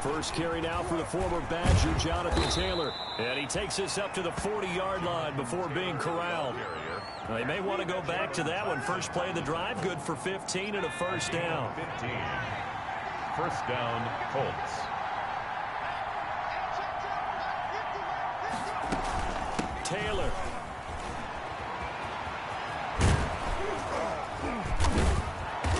First carry now for the former Badger, Jonathan Taylor. And he takes this up to the 40-yard line before being corralled. They may want to go back to that one. First play of the drive, good for 15 and a first down. 15. First down, Colts. Taylor.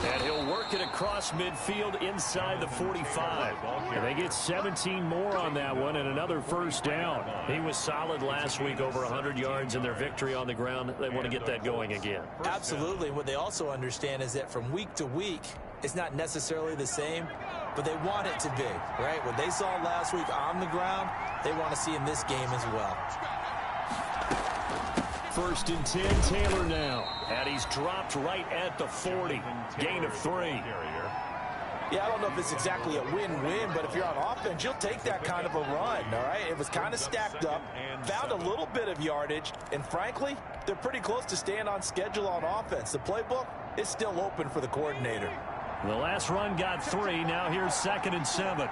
And he'll work it across midfield inside the 45. And they get 17 more on that one and another first down. He was solid last week, over 100 yards in their victory on the ground. They want to get that going again. Absolutely. What they also understand is that from week to week, it's not necessarily the same, but they want it to be, right? What they saw last week on the ground, they want to see in this game as well. First and 10, Taylor now. And he's dropped right at the 40. Gain of 3. Yeah, I don't know if it's exactly a win-win, but if you're on offense, you'll take that kind of a run, all right? It was kind of stacked up, found a little bit of yardage, and frankly, they're pretty close to staying on schedule on offense. The playbook is still open for the coordinator. The last run got 3. Now here's 2nd and 7.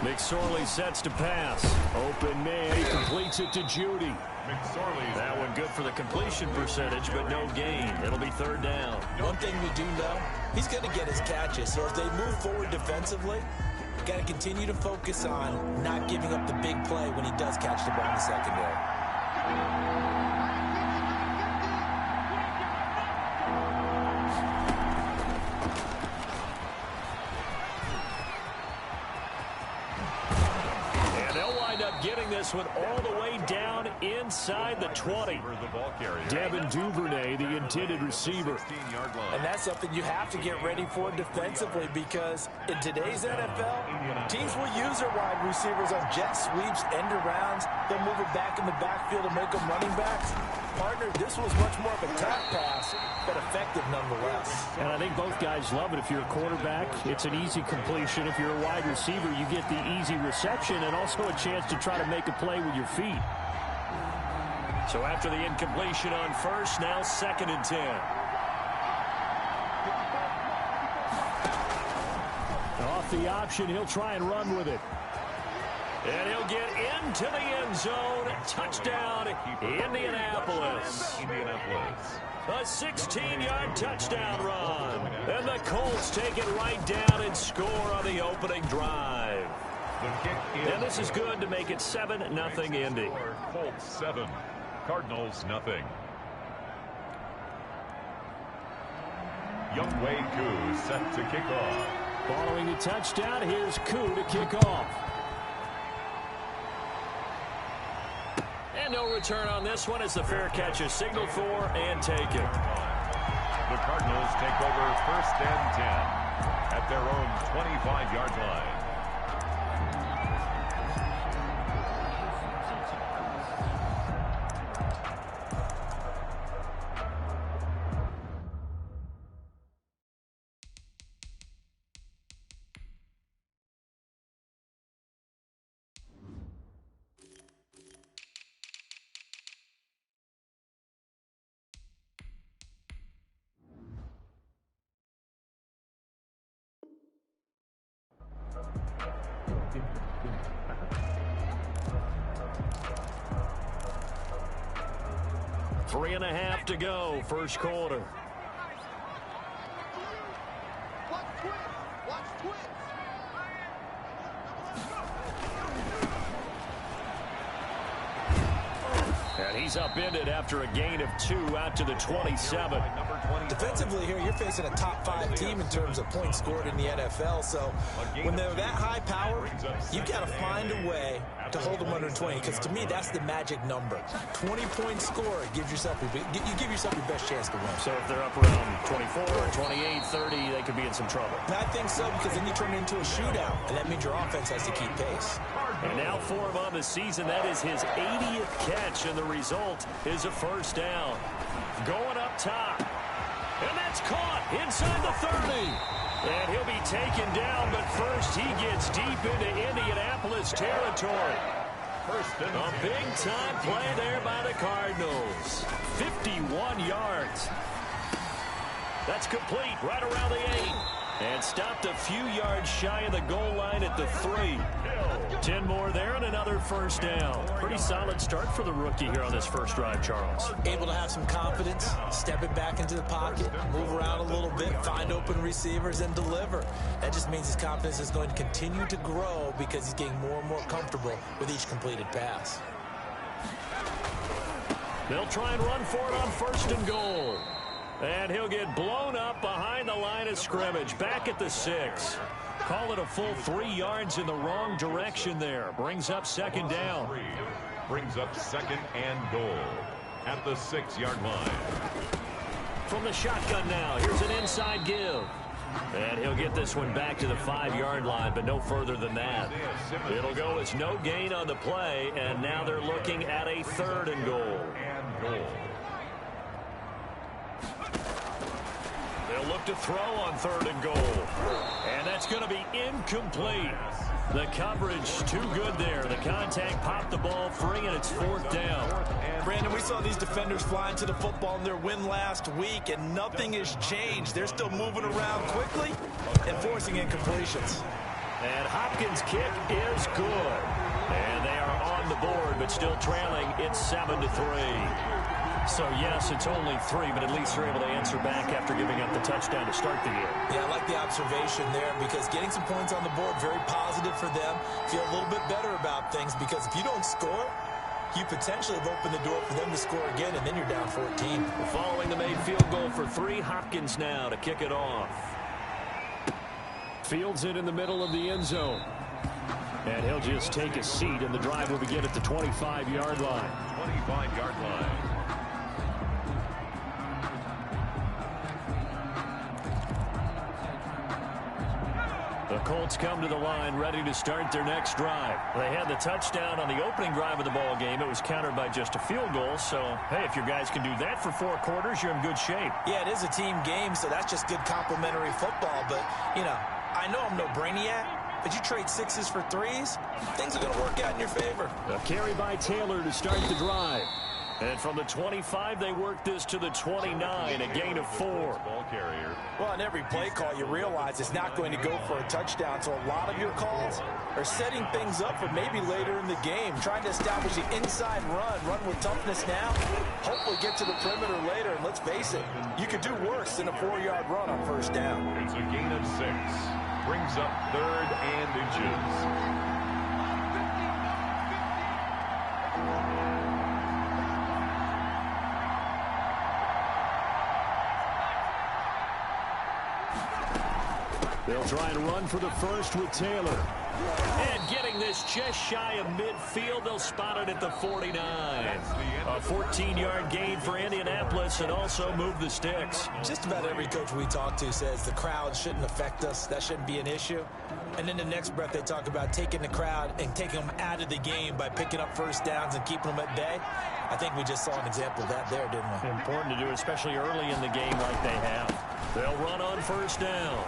McSorley sets to pass. Open man. He completes it to Judy. That one good for the completion percentage, but no gain. It'll be 3rd down. One thing we do know, he's going to get his catches. So if they move forward defensively, got to continue to focus on not giving up the big play when he does catch the ball in the secondary. Getting this one all the way down inside the 20. Devin Duvernay, the intended receiver. And that's something you have to get ready for defensively, because in today's NFL, teams will use their wide receivers on jet sweeps, end arounds. They'll move it back in the backfield and make them running backs. Partner, this was much more of a tap pass, but effective nonetheless. And I think both guys love it. If you're a quarterback, it's an easy completion. If you're a wide receiver, you get the easy reception and also a chance to try to make a play with your feet. So after the incompletion on first, now 2nd and 10. Off the option, he'll try and run with it. And he'll get into the end zone. Touchdown, Indianapolis. A 16-yard touchdown run. And the Colts take it right down and score on the opening drive. And this is good to make it 7-0 Indy. Colts 7, Cardinals 0. Younghoe Koo set to kick off. Following the touchdown, here's Koo to kick off. And no return on this one as the fair catch is signaled for and taken. The Cardinals take over 1st and 10 at their own 25-yard line. Three and a half to go, first quarter. And he's upended after a gain of 2 out to the 27. Defensively here, you're facing a top-5 team in terms of points scored in the NFL. So when they're that high power, you've got to find a way to hold them under 20. Because to me, that's the magic number. 20-point score gives yourself you give yourself your best chance to win. So if they're up around 24, 28, 30, they could be in some trouble. I think so, because then you turn it into a shootout, and that means your offense has to keep pace. And now for him on the season, that is his 80th catch, and the result is a first down. Going up top. And that's caught inside the 30. And he'll be taken down, but first he gets deep into Indianapolis territory. First and A big-time play there by the Cardinals. 51 yards. That's complete right around the 8. And stopped a few yards shy of the goal line at the 3. 10 more there and another first down. Pretty solid start for the rookie here on this first drive, Charles. Able to have some confidence, step it back into the pocket, move around a little bit, find open receivers, and deliver. That just means his confidence is going to continue to grow because he's getting more and more comfortable with each completed pass. They'll try and run for it on first and goal. And he'll get blown up behind the line of scrimmage, back at the 6. Call it a full 3 yards in the wrong direction there. Brings up second down. Brings up second and goal at the 6-yard line. From the shotgun now, here's an inside give. And he'll get this one back to the 5-yard line, but no further than that. It'll go as no gain on the play, and now they're looking at a 3rd and goal. They'll look to throw on 3rd and goal. And that's going to be incomplete. The coverage too good there. The contact popped the ball free, and it's 4th down. Brandon, we saw these defenders fly into the football in their win last week, and nothing has changed. They're still moving around quickly and forcing incompletions. And Hopkins' kick is good. And they are on the board, but still trailing. It's 7-3. So, yes, it's only 3, but at least they're able to answer back after giving up the touchdown to start the game. Yeah, I like the observation there because getting some points on the board, very positive for them. Feel a little bit better about things because if you don't score, you potentially have opened the door for them to score again, and then you're down 14. Following the made field goal for 3, Hopkins now to kick it off. Fields it in the middle of the end zone. And he'll just take a seat, and the drive will begin at the 25-yard line. 25-yard line. The Colts come to the line ready to start their next drive. They had the touchdown on the opening drive of the ball game. It was countered by just a field goal. So, hey, if your guys can do that for 4 quarters, you're in good shape. Yeah, it is a team game, so that's just good complimentary football. But, you know, I know I'm no brainiac, but you trade 6s for 3s, things are going to work out in your favor. A carry by Taylor to start the drive. And from the 25, they work this to the 29, a gain of 4. Ball carrier. Well, on every play call, you realize it's not going to go for a touchdown. So a lot of your calls are setting things up for maybe later in the game, trying to establish the inside run with toughness now, hopefully get to the perimeter later. And let's face it, you could do worse than a 4-yard run on first down. It's a gain of 6. Brings up 3rd and inches. They'll try and run for the first with Taylor. And getting this just shy of midfield, they'll spot it at the 49. A 14-yard gain for Indianapolis and also move the sticks. Just about every coach we talk to says the crowd shouldn't affect us. That shouldn't be an issue. And in the next breath, they talk about taking the crowd and taking them out of the game by picking up first downs and keeping them at bay. I think we just saw an example of that there, didn't we? Important to do, especially early in the game like they have. They'll run on first down.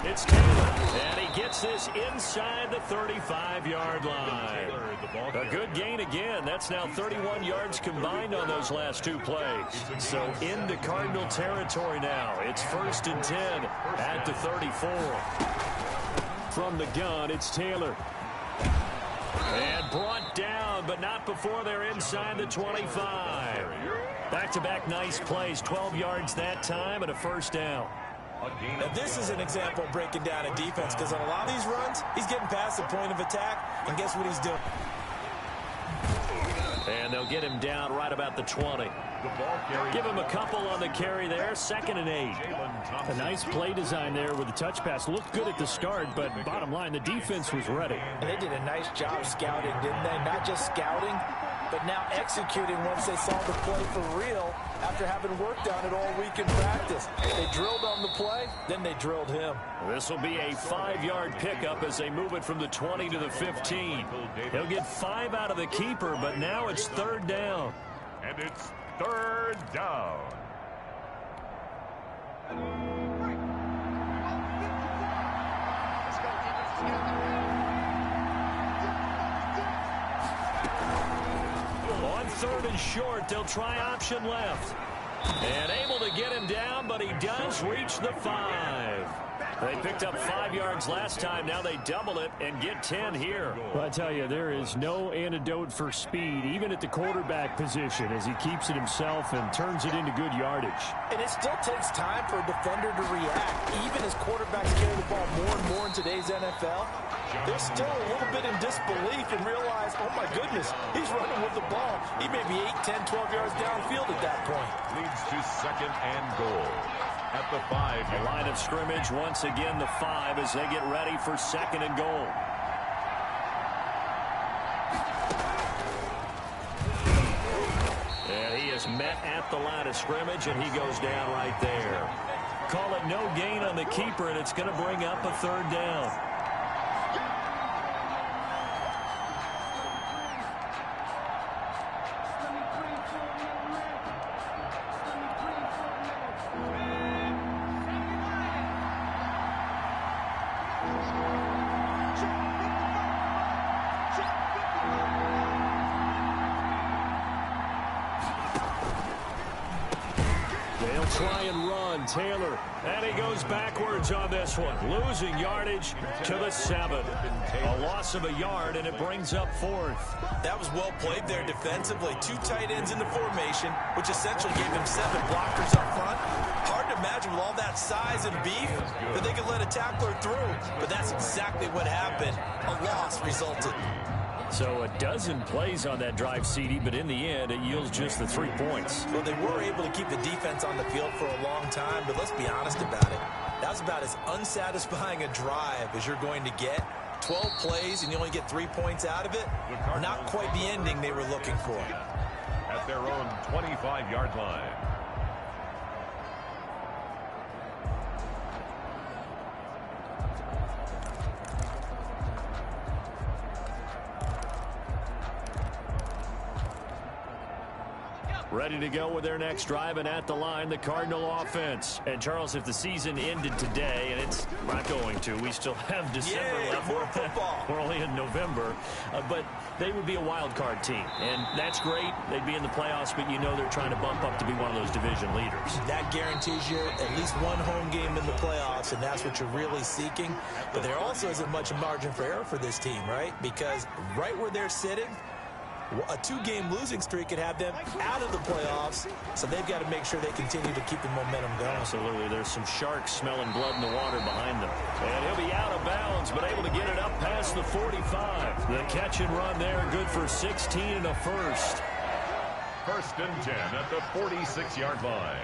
It's Taylor, and he gets this inside the 35-yard line. A good gain again. That's now 31 yards combined on those last 2 plays. So into Cardinal territory now. It's 1st and 10 at the 34. From the gun, it's Taylor. And brought down, but not before they're inside the 25. Back-to-back nice plays, 12 yards that time and a first down. Now, this is an example of breaking down a defense because on a lot of these runs, he's getting past the point of attack, and guess what he's doing? And they'll get him down right about the 20. Give him a couple on the carry there, 2nd and 8. A nice play design there with the touch pass. Looked good at the start, but bottom line, the defense was ready. And they did a nice job scouting, didn't they? Not just scouting, but now executing once they saw the play for real after having worked on it all week in practice. They drilled on the play, then they drilled him. This will be a 5-yard pickup as they move it from the 20 to the 15. He'll get 5 out of the keeper, but now it's 3rd down. And it's 3rd down. third and short. They'll try option left. And able to get him down, but he does reach the 5. They picked up 5 yards last time. Now they double it and get 10 here. Well, I tell you, there is no antidote for speed, even at the quarterback position, as he keeps it himself and turns it into good yardage. And it still takes time for a defender to react. Even as quarterbacks carry the ball more and more in today's NFL, they're still a little bit in disbelief and realize, oh my goodness, he's running with the ball. He may be 8, 10, 12 yards downfield at that point. Leads to second and goal at the 5. The line of scrimmage, once again, the 5 as they get ready for second and goal. And he is met at the line of scrimmage, and he goes down right there. Call it no gain on the keeper, and it's going to bring up a third down. Try and run, Taylor, and he goes backwards on this one, losing yardage to the 7. A loss of a yard, and it brings up 4th. That was well played there defensively. 2 tight ends in the formation, which essentially gave them 7 blockers up front. Hard to imagine with all that size and beef that they could let a tackler through, but that's exactly what happened. A loss resulted. So a dozen plays on that drive, CD, but in the end, it yields just the 3 points. Well, they were able to keep the defense on the field for a long time, but let's be honest about it. That was about as unsatisfying a drive as you're going to get. 12 plays, and you only get 3 points out of it. Not quite the ending they were looking for. At their own 25-yard line. Ready to go with their next drive, and at the line, the Cardinal offense. And, Charles, if the season ended today, and it's not going to, we still have December left. More football. We're only in November. But they would be a wild card team, and that's great. They'd be in the playoffs, but you know they're trying to bump up to be one of those division leaders. That guarantees you at least one home game in the playoffs, and that's what you're really seeking. But there also isn't much margin for error for this team, right? Because right where they're sitting, a 2-game losing streak could have them out of the playoffs, so they've got to make sure they continue to keep the momentum going. Absolutely. There's some sharks smelling blood in the water behind them. And he'll be out of bounds, but able to get it up past the 45. The catch and run there, good for 16 and a first. First and 10 at the 46-yard line.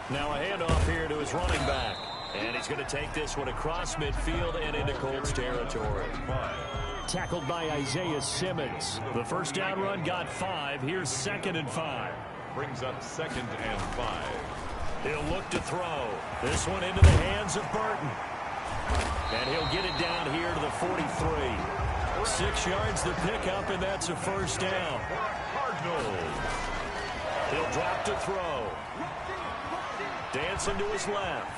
Now a handoff here to his running back. And he's going to take this one across midfield and into Colts territory. Tackled by Isaiah Simmons. The first down run got 5. Here's 2nd and 5. Brings up 2nd and 5. He'll look to throw. This one into the hands of Burton. And he'll get it down here to the 43. 6 yards the pickup, and that's a first down. Cardinals. He'll drop to throw. Dancing to his left.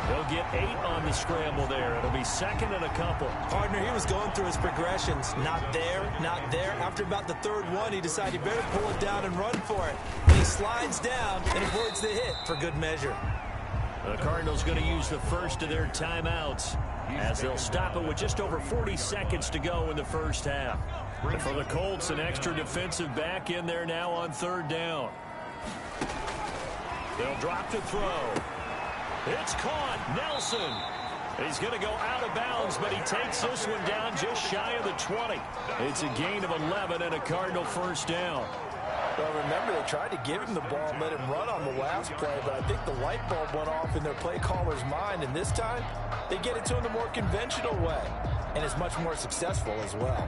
He'll get 8 on the scramble there. It'll be 2nd and a couple. Partner, he was going through his progressions. Not there, not there. After about the 3rd one, he decided he better pull it down and run for it. And he slides down and avoids the hit for good measure. The Cardinals going to use the first of their timeouts as they'll stop it with just over 40 seconds to go in the first half. For the Colts, an extra defensive back in there now on 3rd down. They'll drop to throw. It's caught. Nelson. He's going to go out of bounds, but he takes this one down just shy of the 20. It's a gain of 11 and a Cardinal first down. Well, remember, they tried to give him the ball and let him run on the last play, but I think the light bulb went off in their play caller's mind, and this time they get it to him the more conventional way, and it's much more successful as well.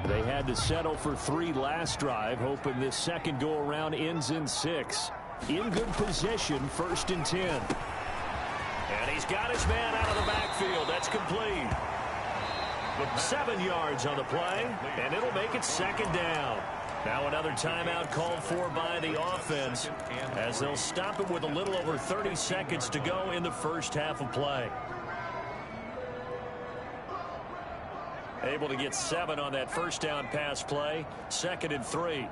They had to settle for 3 last drive, hoping this second go-around ends in 6. In good position, 1st and 10. And he's got his man out of the backfield. That's complete. 7 yards on the play, and it'll make it 2nd down. Now another timeout called for by the offense as they'll stop it with a little over 30 seconds to go in the first half of play. Able to get 7 on that first down pass play. 2nd and 3.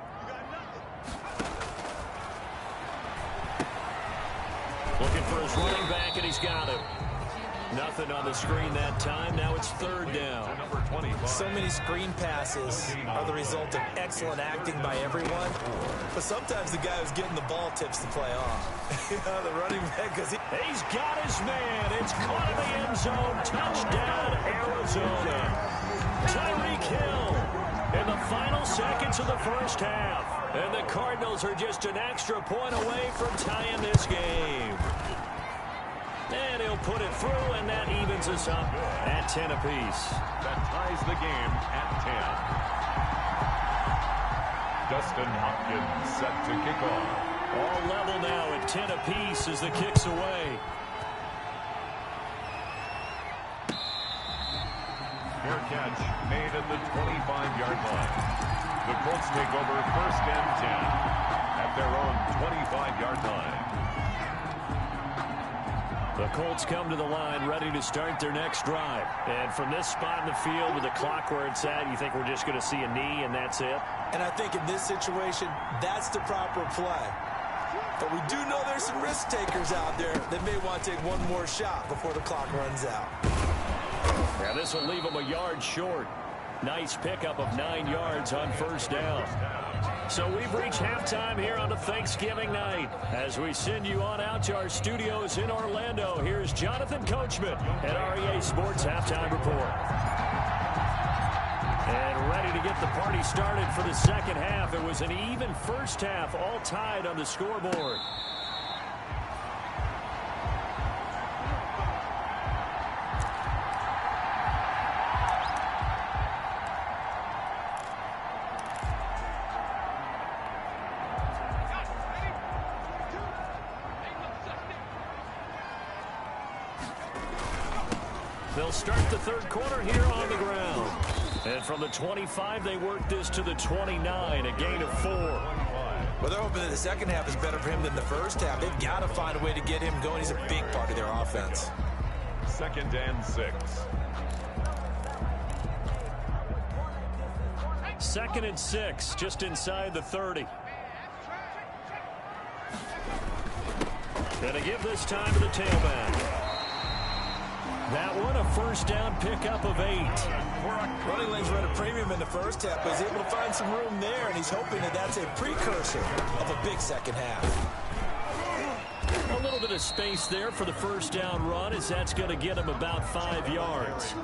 Looking for his running back, and he's got him. Nothing on the screen that time. Now it's 3rd down. So many screen passes are the result of excellent acting by everyone. But sometimes the guy who's getting the ball tips the play off. The running back, because he's got his man. It's caught in the end zone. Touchdown, Arizona. Tyreek Hill in the final seconds of the first half. And the Cardinals are just an extra point away from tying this game. And he'll put it through, and that evens us up at 10 apiece. That ties the game at 10. Dustin Hopkins set to kick off. All level now at 10 apiece as the kick's away. Fair catch made at the 25-yard line. The Colts take over 1st and 10 at their own 25-yard line. The Colts come to the line ready to start their next drive. And from this spot in the field with the clock where it's at, you think we're just going to see a knee and that's it? And I think in this situation, that's the proper play. But we do know there's some risk takers out there that may want to take one more shot before the clock runs out. Yeah, this will leave them a yard short. Nice pickup of 9 yards on 1st down. So we've reached halftime here on a Thanksgiving night. As we send you on out to our studios in Orlando, here's Jonathan Coachman at REA Sports Halftime Report. And ready to get the party started for the second half. It was an even first half, all tied on the scoreboard. They'll start the 3rd quarter here on the ground. And from the 25, they work this to the 29, a gain of 4. Well, they're hoping that the second half is better for him than the first half. They've got to find a way to get him going. He's a big part of their offense. 2nd and 6. 2nd and 6, just inside the 30. Gonna give this time to the tailback. That one, a first down pickup of 8. Running lanes run a premium in the first half, but he's able to find some room there, and he's hoping that that's a precursor of a big second half. A little bit of space there for the first down run, as that's going to get him about 5 yards.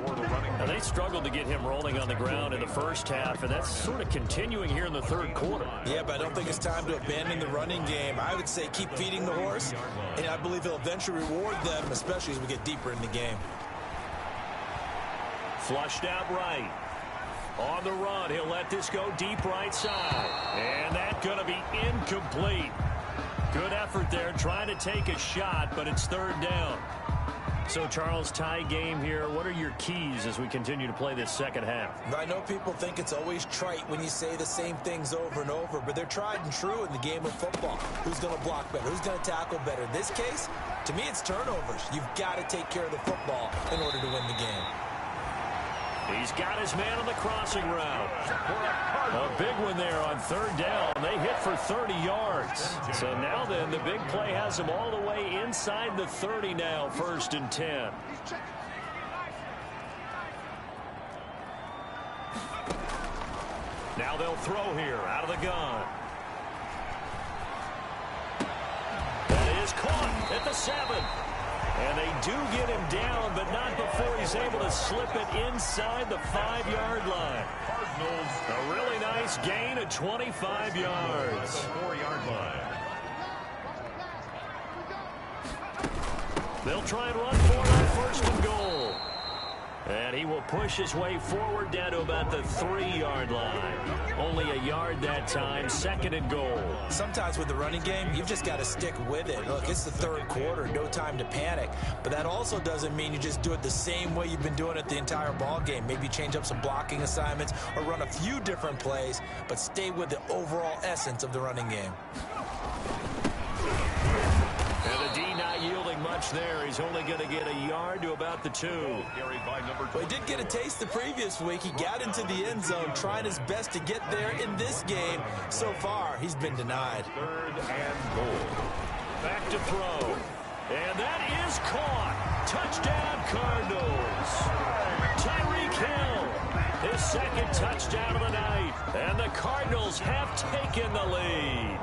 Now, they struggled to get him rolling on the ground in the first half, and that's sort of continuing here in the 3rd quarter. Yeah, but I don't think it's time to abandon the running game. I would say keep feeding the horse, and I believe he'll eventually reward them, especially as we get deeper in the game. Flushed out right. On the run, he'll let this go deep right side. And that's going to be incomplete. Good effort there, trying to take a shot, but it's 3rd down. So, Charles, tie game here. What are your keys as we continue to play this second half? I know people think it's always trite when you say the same things over and over, but they're tried and true in the game of football. Who's going to block better? Who's going to tackle better? In this case, to me, it's turnovers. You've got to take care of the football in order to win the game. He's got his man on the crossing route. A big one there on 3rd down. They hit for 30 yards. So now then, the big play has them all the way inside the 30 now, 1st and 10. Now they'll throw here out of the gun. That is caught at the 7. And they do get him down, but not before he's able to slip it inside the 5-yard line. Cardinals, A really nice gain of 25 yards. 4-yard line. They'll try and run for it on 1st and goal. And he will push his way forward down to about the 3-yard line. Only a yard that time, 2nd and goal. Sometimes with the running game, you've just got to stick with it. Look, it's the 3rd quarter, no time to panic. But that also doesn't mean you just do it the same way you've been doing it the entire ball game. Maybe change up some blocking assignments or run a few different plays, but stay with the overall essence of the running game. And the D not yielding much much there. He's only going to get a yard to about the 2. Well, he did get a taste the previous week. He got into the end zone, trying his best to get there in this game. So far, he's been denied. 3rd and goal. Back to throw. And that is caught. Touchdown, Cardinals. Tyreek Hill, his 2nd touchdown of the night. And the Cardinals have taken the lead.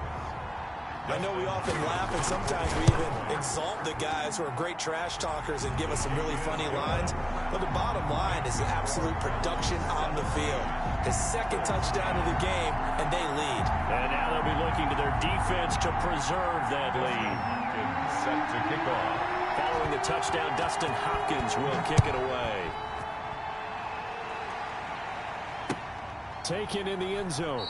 I know we often laugh and sometimes we even exalt the guys who are great trash talkers and give us some really funny lines. But the bottom line is the absolute production on the field. His 2nd touchdown of the game, and they lead. And now they'll be looking to their defense to preserve that lead. Set to kick off. Following the touchdown, Dustin Hopkins will kick it away. Taken in the end zone.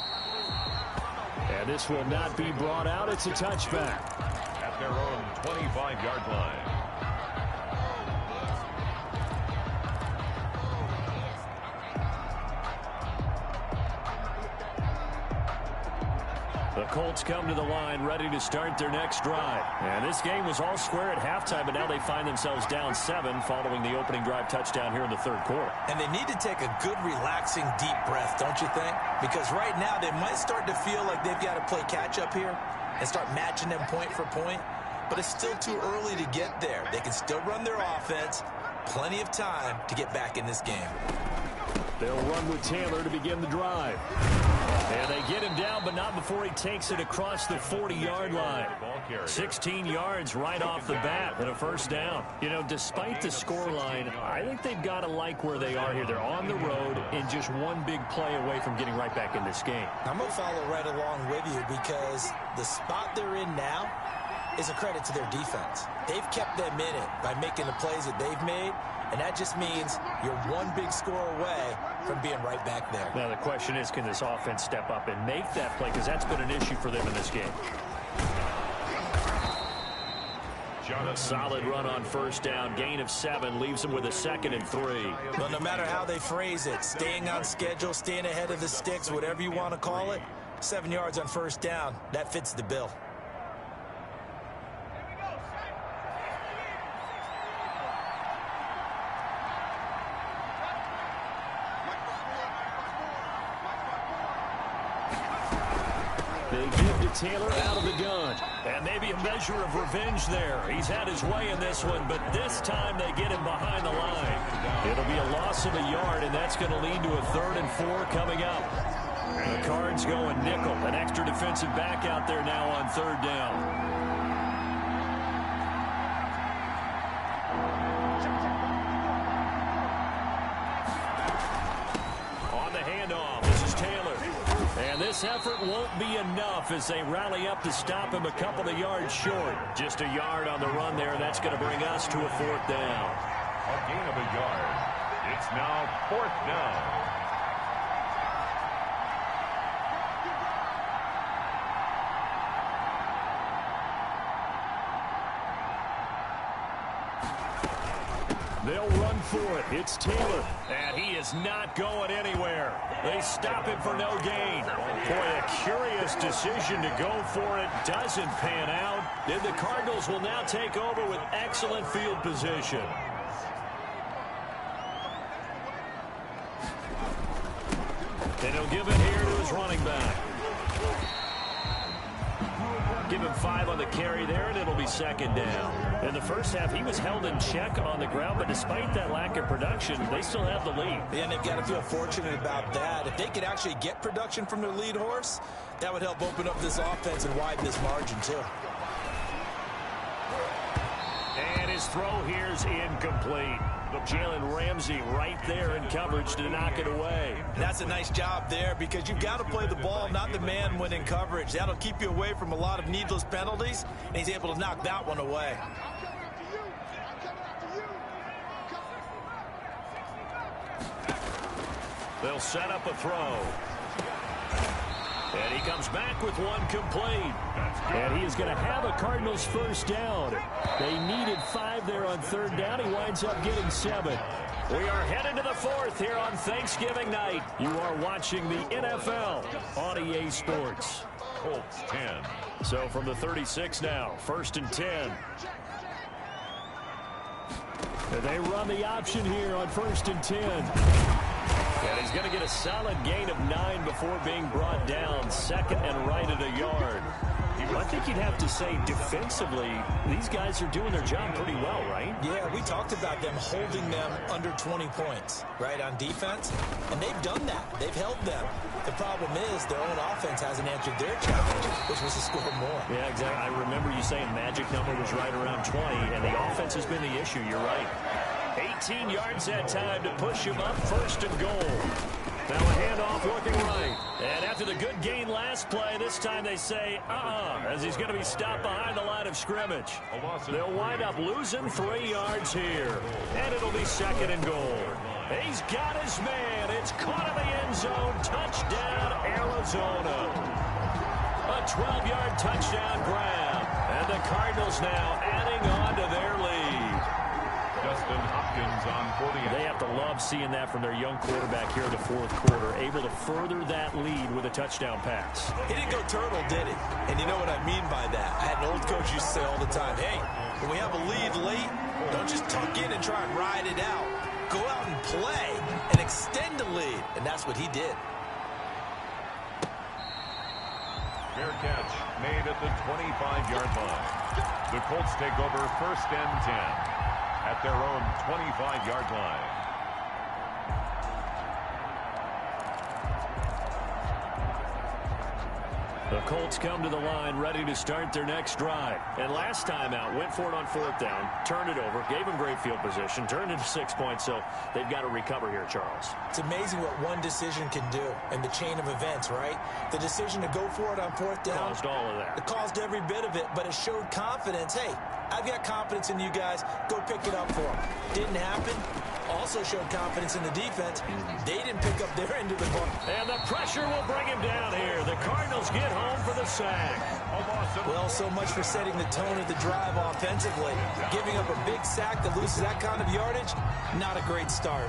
And this will not be brought out. It's a touchback. At their own 25-yard line. The Colts come to the line ready to start their next drive. And this game was all square at halftime, but now they find themselves down 7 following the opening drive touchdown here in the 3rd quarter. And they need to take a good, relaxing, deep breath, don't you think? Because right now they might start to feel like they've got to play catch-up here and start matching them point for point. But it's still too early to get there. They can still run their offense. Plenty of time to get back in this game. They'll run with Taylor to begin the drive. And they get him down, but not before he takes it across the 40-yard line. 16 yards right off the bat and a 1st down. You know, despite the scoreline, I think they've got to like where they are here. They're on the road and just one big play away from getting right back in this game. I'm going to follow right along with you because the spot they're in now is a credit to their defense. They've kept them in it by making the plays that they've made. And that just means you're one big score away from being right back there. Now, the question is, can this offense step up and make that play? Because that's been an issue for them in this game. A solid run on 1st down. Gain of 7 leaves them with a 2nd and 3. Well, no matter how they phrase it, staying on schedule, staying ahead of the sticks, whatever you want to call it, 7 yards on 1st down, that fits the bill. They give to Taylor out of the gun. And maybe a measure of revenge there. He's had his way in this one, but this time they get him behind the line. It'll be a loss of a yard, and that's going to lead to a 3rd and 4 coming up. The Cards going nickel. An extra defensive back out there now on 3rd down. And this effort won't be enough as they rally up to stop him a couple of yards short. Just a yard on the run there, and that's going to bring us to a 4th down. A gain of a yard. It's now 4th down. They'll run for it. It's Taylor. And he is not going anywhere. They stop him for no gain. Boy, a curious decision to go for it doesn't pan out. And the Cardinals will now take over with excellent field position. And he'll give it here to his running back. Give him 5 on the carry there, and it'll be 2nd down. In the first half, he was held in check on the ground, but despite that lack of production, they still have the lead. Yeah, and they've got to feel fortunate about that. If they could actually get production from their lead horse, that would help open up this offense and widen this margin, too. And his throw here's incomplete. Jalen Ramsey right there in coverage to knock it away. That's a nice job there because you've got to play the ball, not the man when in coverage. That'll keep you away from a lot of needless penalties, and he's able to knock that one away. They'll set up a throw. And he comes back with one complete. And he is going to have a Cardinals 1st down. They needed 5 there on 3rd down. He winds up getting 7. We are headed to the 4th here on Thanksgiving night. You are watching the NFL on EA Sports. Colts 10. So from the 36 now, 1st and 10. And they run the option here on 1st and 10. And he's going to get a solid gain of 9 before being brought down. Second and right at a yard. I think you'd have to say defensively, these guys are doing their job pretty well, right? Yeah, we talked about them holding them under 20 points, right, on defense. And they've done that. They've held them. The problem is their own offense hasn't answered their challenge, which was to score more. Yeah, exactly. I remember you saying magic number was right around 20, and the offense has been the issue. You're right. 18 yards that time to push him up 1st and goal. Now a handoff looking right. And after the good gain last play, this time they say, as he's going to be stopped behind the line of scrimmage. They'll wind up losing 3 yards here. And it'll be 2nd and goal. He's got his man. It's caught in the end zone. Touchdown, Arizona. A 12-yard touchdown grab. And the Cardinals now adding on to their lead. Justin Hopkins on 40. They have to love seeing that from their young quarterback here in the 4th quarter, able to further that lead with a touchdown pass. He didn't go turtle, did he? And you know what I mean by that. I had an old coach used to say all the time, hey, when we have a lead late, don't just tuck in and try and ride it out. Go out and play and extend the lead. And that's what he did. Fair catch made at the 25-yard line. The Colts take over 1st and 10 at their own 25-yard line. The Colts come to the line ready to start their next drive. And last time out, went for it on 4th down, turned it over, gave them great field position, turned it to 6 points, so they've got to recover here, Charles. It's amazing what one decision can do in the chain of events, right? The decision to go for it on 4th down. Caused all of that. It caused every bit of it, but it showed confidence. Hey, I've got confidence in you guys. Go pick it up for them. Didn't happen. Also showed confidence in the defense. They didn't pick up their end of the ball. And the pressure will bring him down here. The Cardinals get home for the sack. Well, so much for setting the tone of the drive offensively. Giving up a big sack that loses that kind of yardage, not a great start.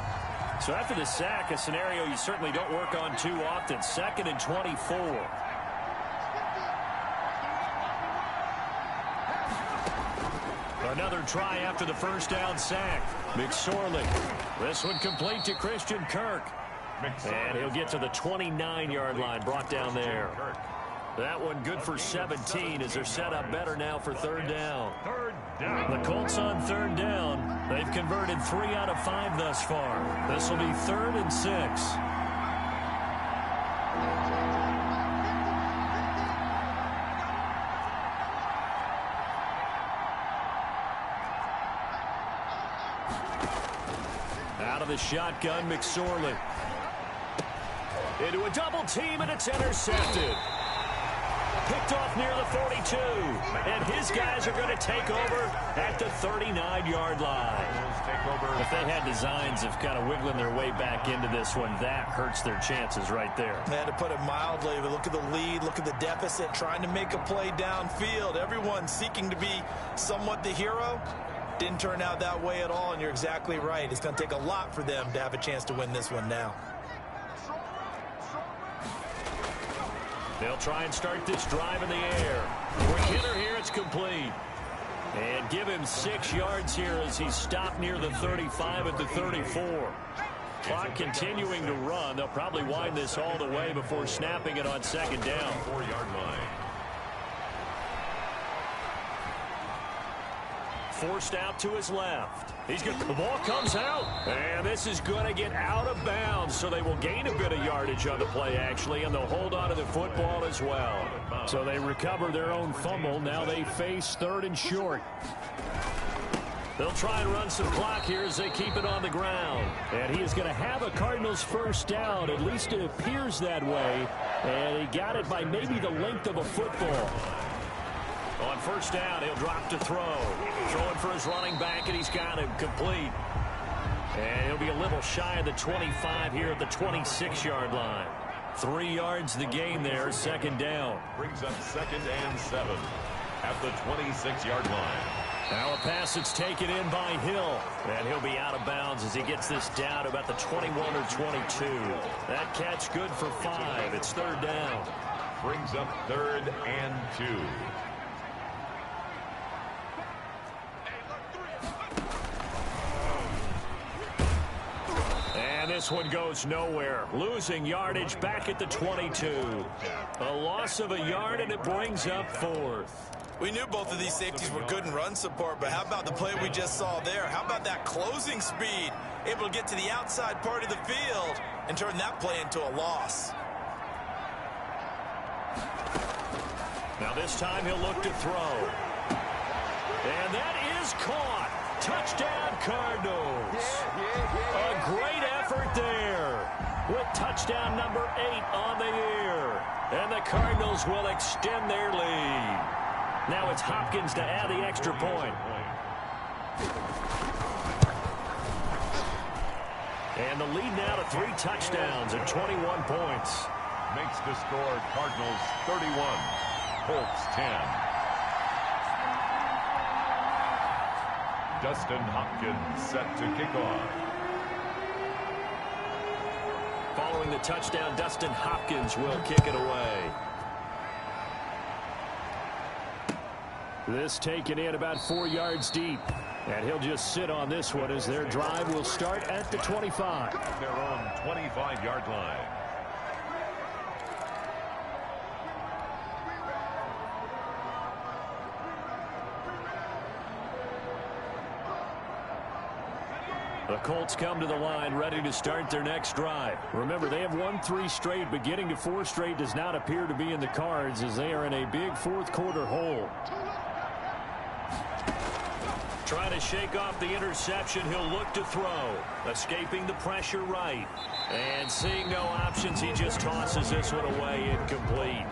So after the sack, a scenario you certainly don't work on too often. 2nd and 24. Another try after the 1st down sack. McSorley. This one complete to Christian Kirk. And he'll get to the 29-yard line, brought down there. That one good for 17 as they're set up better now for 3rd down. The Colts on 3rd down. They've converted 3 out of 5 thus far. This will be 3rd and 6. Out of the shotgun, McSorley. Into a double team, and it's intercepted. Picked off near the 42. And his guys are going to take over at the 39-yard line. If they had designs of kind of wiggling their way back into this one, that hurts their chances right there. They had to put it mildly, but look at the lead, look at the deficit, trying to make a play downfield. Everyone seeking to be somewhat the hero. Didn't turn out that way at all, and you're exactly right. It's going to take a lot for them to have a chance to win this one now. They'll try and start this drive in the air. Quick hitter here, it's complete. And give him 6 yards here as he's stopped near the 35 at the 34. Clock continuing to run. They'll probably wind this all the way before snapping it on 2nd down. 4-yard line. Forced out to his left. He's good. The ball comes out. And this is going to get out of bounds, so they will gain a bit of yardage on the play, actually, and they'll hold on to the football as well. So they recover their own fumble. Now they face 3rd and short. They'll try and run some clock here as they keep it on the ground. And he is going to have a Cardinals 1st down. At least it appears that way. And he got it by maybe the length of a football. On 1st down, he'll drop to throw. Throwing for his running back, and he's got him complete. And he'll be a little shy of the 25 here at the 26-yard line. 3 yards the gain there, 2nd down. Brings up 2nd and 7 at the 26-yard line. Now a pass that's taken in by Hill. And he'll be out of bounds as he gets this down to about the 21 or 22. That catch good for 5. It's 3rd down. Brings up 3rd and 2. this one goes nowhere. Losing yardage back at the 22. A loss of a yard, and it brings up fourth. We knew both of these safeties were good in run support, but how about the play we just saw there? How about that closing speed? Able to get to the outside part of the field and turn that play into a loss. Now this time he'll look to throw. And that is caught. Touchdown, Cardinals. A great effort there with touchdown number 8 on the year. And the Cardinals will extend their lead. Now it's Hopkins to add the extra point. And the lead now to 3 touchdowns and 21 points. Makes the score Cardinals 31, Colts 10. Dustin Hopkins set to kick off. Following the touchdown, Dustin Hopkins will kick it away. This taken in about 4 yards deep. And he'll just sit on this one as their drive will start at the 25. Their own 25-yard line. The Colts come to the line ready to start their next drive. Remember, they have won 3 straight, but getting to 4 straight does not appear to be in the cards as they are in a big fourth quarter hole. Trying to shake off the interception, he'll look to throw. Escaping the pressure right. And seeing no options, he just tosses this one away, incomplete.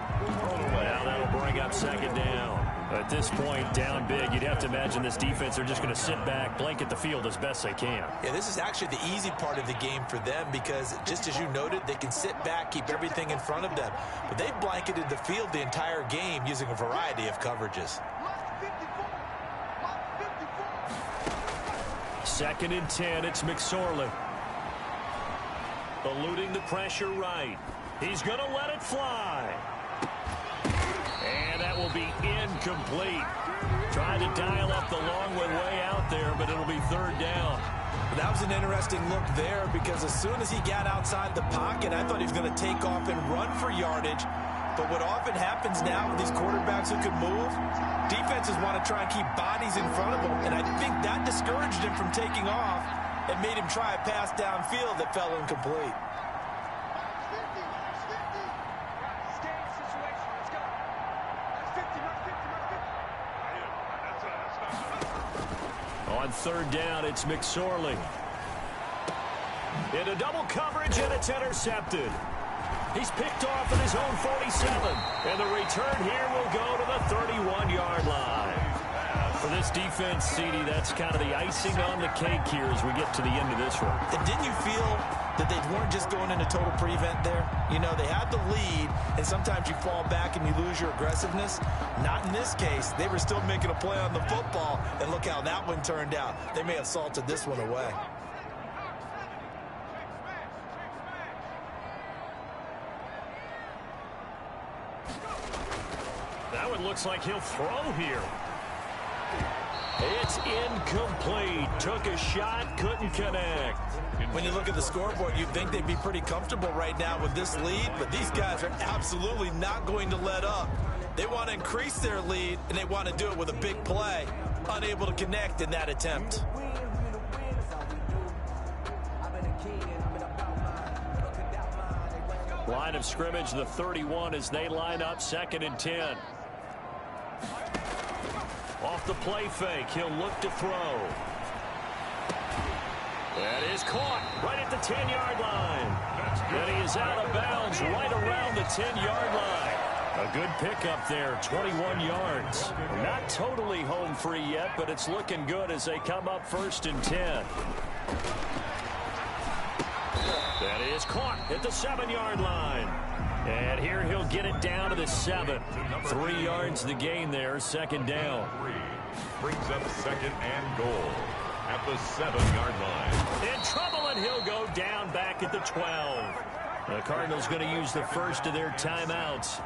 Now that'll bring up second down. At this point, down big, you'd have to imagine this defense are just going to sit back, blanket the field as best they can. Yeah, this is actually the easy part of the game for them because, just as you noted, they can sit back, keep everything in front of them. But they've blanketed the field the entire game using a variety of coverages. 2nd and 10, it's McSorley. Eluding the pressure right. He's going to let it fly. And that will be incomplete. Trying to dial up the long one way out there, but it'll be 3rd down. That was an interesting look there because as soon as he got outside the pocket, I thought he was going to take off and run for yardage. But what often happens now with these quarterbacks who can move, defenses want to try and keep bodies in front of them. And I think that discouraged him from taking off and made him try a pass downfield that fell incomplete. On 3rd down, it's McSorley. Into double coverage, and it's intercepted. He's picked off at his own 47. And the return here will go to the 31-yard line. For this defense, CD, that's kind of the icing on the cake here as we get to the end of this one. And didn't you feel that they weren't just going into total prevent there? You know, they had the lead, and sometimes you fall back and you lose your aggressiveness. Not in this case. They were still making a play on the football, and look how that one turned out. They may have salted this one away. That one looks like he'll throw here. It's incomplete. Took a shot, couldn't connect. When you look at the scoreboard, you'd think they'd be pretty comfortable right now with this lead, but these guys are absolutely not going to let up. They want to increase their lead, and they want to do it with a big play. Unable to connect in that attempt. Line of scrimmage, the 31 as they line up 2nd and 10. Off the play fake, he'll look to throw. That is caught right at the 10-yard line. And he is out of bounds right around the 10-yard line. A good pickup there, 21 yards. Not totally home free yet, but it's looking good as they come up 1st and 10. That is caught at the 7-yard line. And here he'll get it down to the 7. 3 yards the gain there, 2nd down. Brings up 2nd and goal at the 7-yard line. In trouble, and he'll go down back at the 12. The Cardinals going to use the first of their timeouts.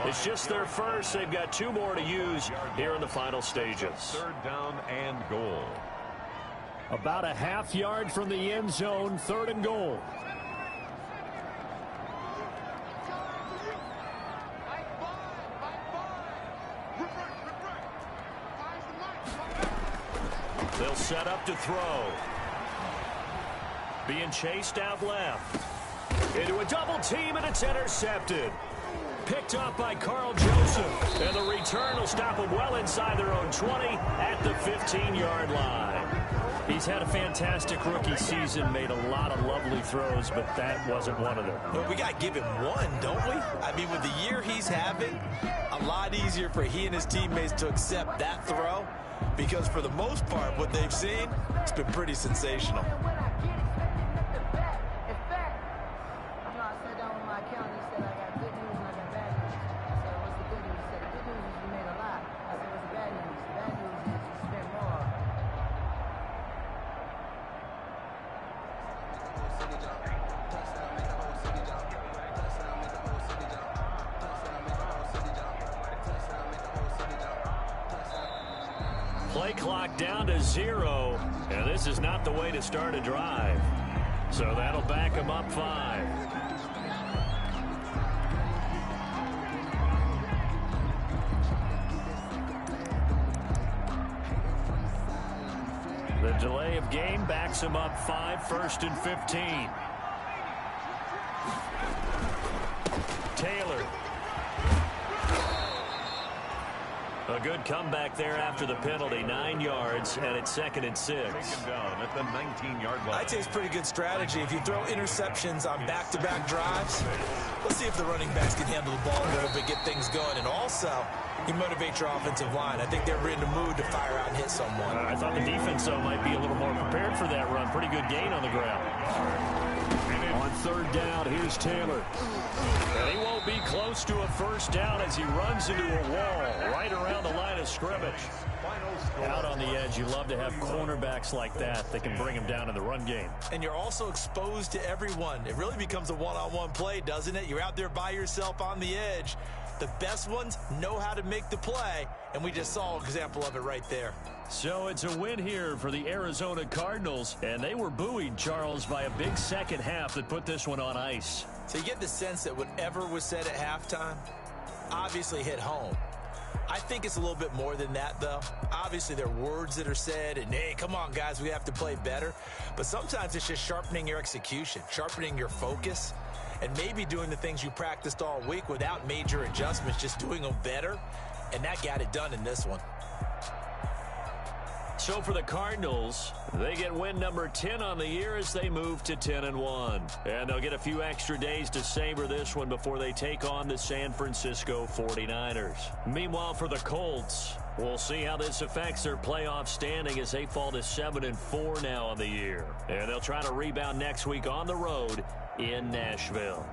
It's just their first. They've got 2 more to use here in the final stages. 3rd down and goal. About a half yard from the end zone, 3rd and goal. They'll set up to throw. Being chased out left. Into a double team, and it's intercepted. Picked up by Carl Joseph. And the return will stop them well inside their own 20 at the 15-yard line. He's had a fantastic rookie season, made a lot of lovely throws, but that wasn't one of them. Well, we got to give him one, don't we? I mean, with the year he's having, a lot easier for he and his teammates to accept that throw, because for the most part, what they've seen, it's been pretty sensational. Play clock down to 0, and this is not the way to start a drive. So that'll back them up 5. The delay of game backs them up 5, 1st and 15. Taylor. A good comeback there after the penalty. 9 yards, and it's 2nd and 6. Taken down at the 19-yard line. I'd say it's pretty good strategy. If you throw interceptions on back-to-back drives, let's see if the running backs can handle the ball a little bit, get things going. And also, you motivate your offensive line. I think they're in the mood to fire out and hit someone. I thought the defense, though, might be a little more prepared for that run. Pretty good gain on the ground. On 3rd down, here's Taylor. And he won't be close to a 1st down as he runs into a wall right around the line of scrimmage. Out on the edge, you love to have cornerbacks like that can bring him down in the run game. And you're also exposed to everyone. It really becomes a one-on-one play, doesn't it? You're out there by yourself on the edge. The best ones know how to make the play, and we just saw an example of it right there. So it's a win here for the Arizona Cardinals, and they were buoyed, Charles, by a big second half that put this one on ice. So you get the sense that whatever was said at halftime obviously hit home. I think it's a little bit more than that, though. Obviously, there are words that are said, and, hey, come on, guys, we have to play better. But sometimes it's just sharpening your execution, sharpening your focus, and maybe doing the things you practiced all week without major adjustments, just doing them better, and that got it done in this one. So for the Cardinals, they get win number 10 on the year as they move to 10-1. And they'll get a few extra days to savor this one before they take on the San Francisco 49ers. Meanwhile, for the Colts, we'll see how this affects their playoff standing as they fall to 7-4 now on the year. And they'll try to rebound next week on the road in Nashville.